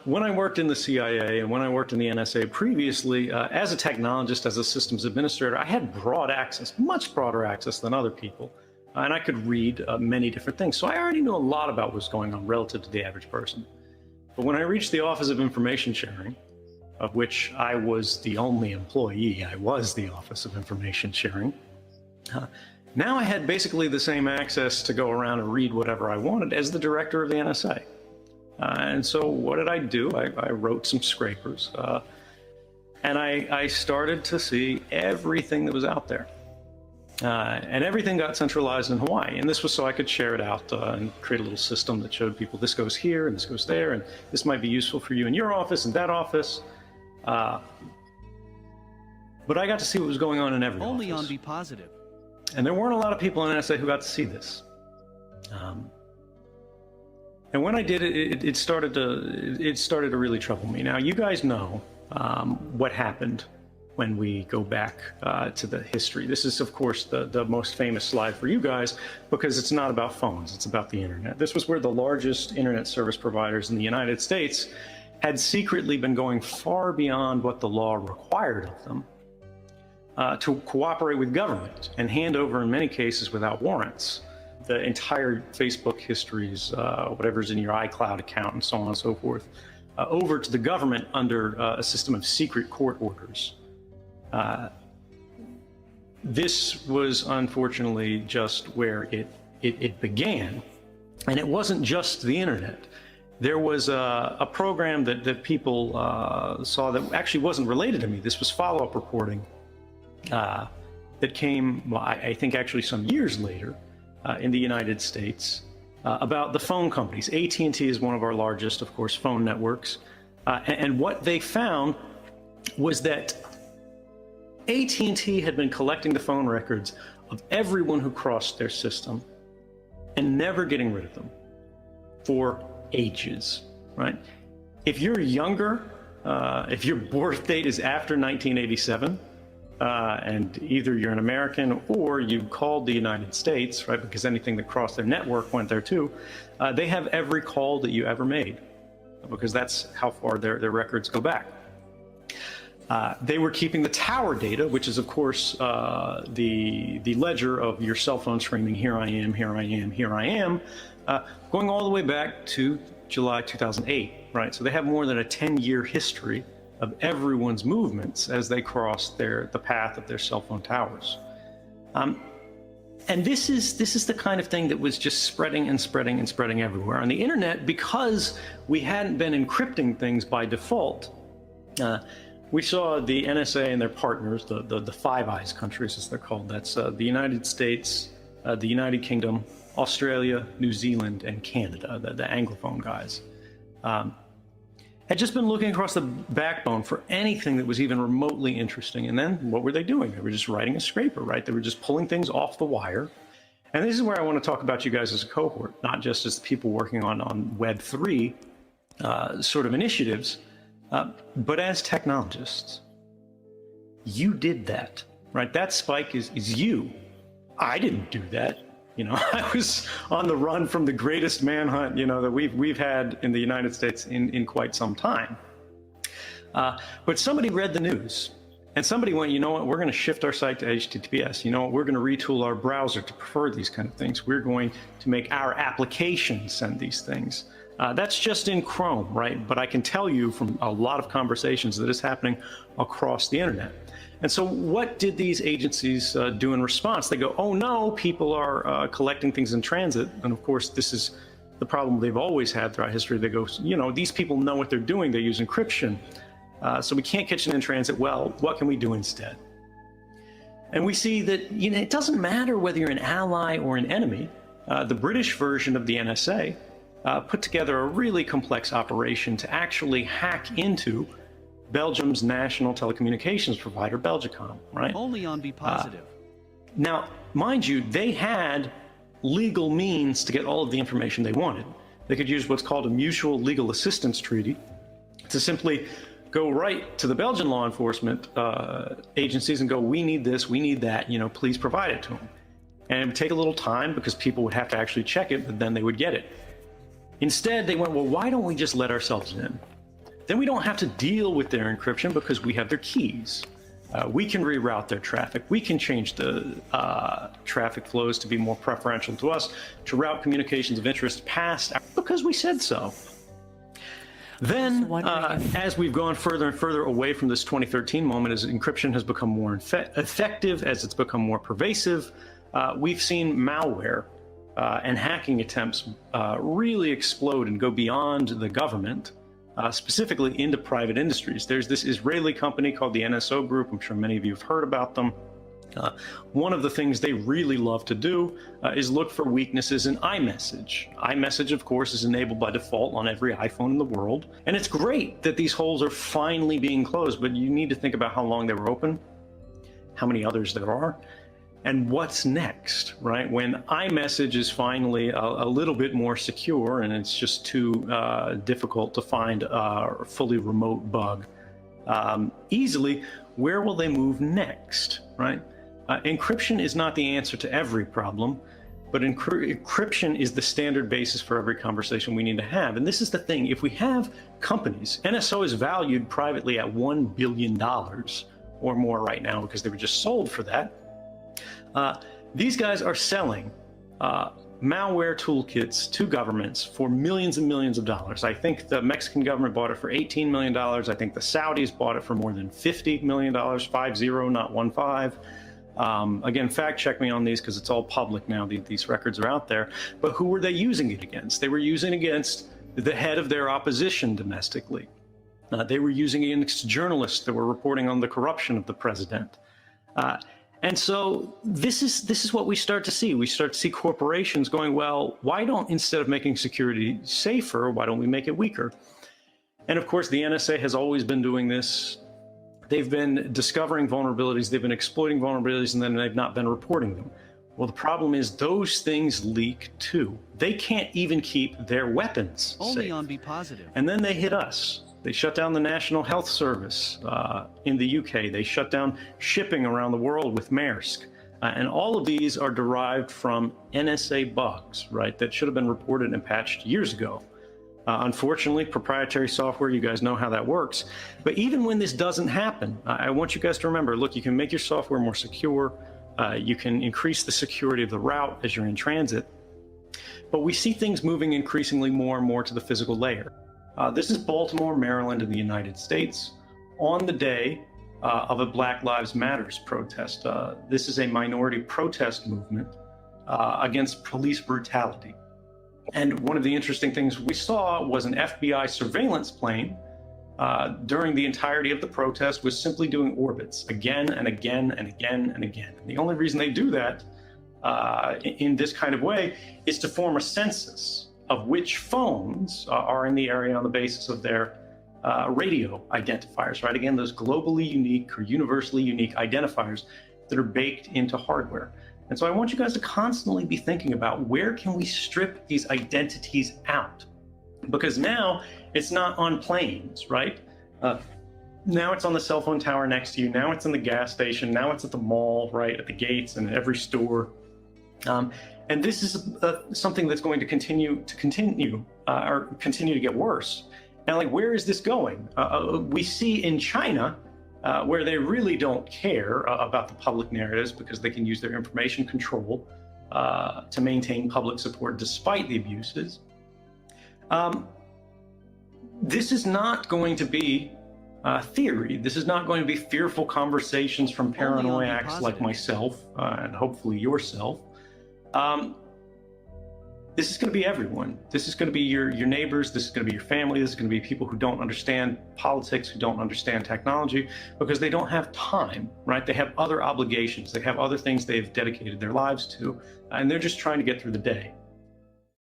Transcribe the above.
When I worked in the CIA and when I worked in the NSA previously, as a technologist, as a systems administrator, I had broad access, much broader access than other people. And I could read many different things. So I already knew a lot about what was going on relative to the average person. But when I reached the Office of Information Sharing, of which I was the only employee, I was the Office of Information Sharing, now I had basically the same access to go around and read whatever I wanted as the director of the NSA. And so what did I do? I wrote some scrapers, and I started to see everything that was out there. And everything got centralized in Hawaii. And this was so I could share it out and create a little system that showed people this goes here and this goes there, and this might be useful for you in your office and that office. But I got to see what was going on in every office. Only on Be Positive. And there weren't a lot of people in NSA who got to see this. And when I did it, it started to really trouble me. Now, you guys know what happened when we go back to the history. This is, of course, the most famous slide for you guys because it's not about phones, it's about the internet. This was where the largest internet service providers in the United States had secretly been going far beyond what the law required of them to cooperate with government and hand over, in many cases, without warrants, the entire Facebook histories, whatever's in your iCloud account and so on and so forth, over to the government under a system of secret court orders. This was unfortunately just where it began. And it wasn't just the internet. There was a program that people saw that actually wasn't related to me. This was follow-up reporting that came, well, I think actually some years later, in the United States about the phone companies. AT&T is one of our largest, of course, phone networks. And what they found was that AT&T had been collecting the phone records of everyone who crossed their system and never getting rid of them for ages, right? If you're younger, if your birth date is after 1987, and either you're an American or you called the United States, right, because anything that crossed their network went there too, they have every call that you ever made, because that's how far their records go back. They were keeping the tower data, which is, of course, the ledger of your cell phone screaming, here I am, here I am, here I am, going all the way back to July 2008, right? So they have more than a 10-year history of everyone's movements as they cross the path of their cell phone towers. And this is the kind of thing that was just spreading and spreading and spreading everywhere. On the internet, because we hadn't been encrypting things by default, we saw the NSA and their partners, the Five Eyes countries as they're called, that's the United States, the United Kingdom, Australia, New Zealand, and Canada, the Anglophone guys, had just been looking across the backbone for anything that was even remotely interesting. And then what were they doing? They were just writing a scraper, right? They were just pulling things off the wire. And this is where I want to talk about you guys as a cohort, not just as the people working on Web3 sort of initiatives, but as technologists. You did that, right? That spike is you. I didn't do that. You know, I was on the run from the greatest manhunt, you know, that we've had in the United States in quite some time. But somebody read the news and somebody went, you know what, we're going to shift our site to HTTPS. You know what, we're going to retool our browser to prefer these kind of things. We're going to make our applications send these things. That's just in Chrome, right? But I can tell you from a lot of conversations that is happening across the internet. And so what did these agencies do in response? They go, oh no, people are collecting things in transit. And of course, this is the problem they've always had throughout history. They go, you know, these people know what they're doing. They use encryption. So we can't catch it in transit. Well, what can we do instead? And we see that, you know, it doesn't matter whether you're an ally or an enemy. The British version of the NSA put together a really complex operation to actually hack into Belgium's national telecommunications provider, Belgacom, right? Only on Be Positive. Now, mind you, they had legal means to get all of the information they wanted. They could use what's called a mutual legal assistance treaty to simply go right to the Belgian law enforcement agencies and go, we need this, we need that, you know, please provide it to them. And it would take a little time because people would have to actually check it, but then they would get it. Instead, they went, well, why don't we just let ourselves in? then we don't have to deal with their encryption because we have their keys. We can reroute their traffic. We can change the traffic flows to be more preferential to us, to route communications of interest past because we said so. Then, as we've gone further and further away from this 2013 moment, as encryption has become more effective, as it's become more pervasive, we've seen malware and hacking attempts really explode and go beyond the government, specifically into private industries. There's this Israeli company called the NSO Group. I'm sure many of you have heard about them. One of the things they really love to do is look for weaknesses in iMessage. iMessage, of course, is enabled by default on every iPhone in the world. And it's great that these holes are finally being closed, but you need to think about how long they were open, how many others there are, and what's next, right? When iMessage is finally a little bit more secure and it's just too difficult to find a fully remote bug easily, where will they move next, right? Encryption is not the answer to every problem, but encryption is the standard basis for every conversation we need to have. And this is the thing, if we have companies, NSO is valued privately at $1 billion or more right now because they were just sold for that. These guys are selling malware toolkits to governments for millions and millions of dollars. I think the Mexican government bought it for $18 million. I think the Saudis bought it for more than $50 million, 50, not 15. Again, fact check me on these because it's all public now. These records are out there. But who were they using it against? They were using it against the head of their opposition domestically. They were using it against journalists that were reporting on the corruption of the president. And so this is what we start to see. We start to see corporations going, well, why don't, instead of making security safer, why don't we make it weaker? And of course, the NSA has always been doing this. They've been discovering vulnerabilities, they've been exploiting vulnerabilities, and then they've not been reporting them. Well, the problem is those things leak too. They can't even keep their weapons Only safe. on Be Positive. And then they hit us. They shut down the National Health Service in the UK. They shut down shipping around the world with Maersk. And all of these are derived from NSA bugs, right, that should have been reported and patched years ago. Unfortunately, proprietary software, you guys know how that works. But even when this doesn't happen, I want you guys to remember, look, you can make your software more secure. You can increase the security of the route as you're in transit. But we see things moving increasingly more and more to the physical layer. This is Baltimore, Maryland in the United States on the day of a Black Lives Matters protest. This is a minority protest movement against police brutality. And one of the interesting things we saw was an FBI surveillance plane during the entirety of the protest was simply doing orbits again and again and again and again. And the only reason they do that in this kind of way is to form a census of which phones are in the area on the basis of their radio identifiers, right? Again, those globally unique or universally unique identifiers that are baked into hardware. And so I want you guys to constantly be thinking about where can we strip these identities out? Because now it's not on planes, right? Now it's on the cell phone tower next to you. Now it's in the gas station. Now it's at the mall, right? At the gates and at every store. And this is something that's going to continue to get worse. And like, where is this going? We see in China, where they really don't care about the public narratives because they can use their information control to maintain public support despite the abuses. This is not going to be theory. This is not going to be fearful conversations from paranoiacs like myself and hopefully yourself. This is going to be everyone. This is going to be your neighbors. This is going to be your family. This is going to be people who don't understand politics, who don't understand technology, because they don't have time, right? They have other obligations. They have other things they've dedicated their lives to, and they're just trying to get through the day.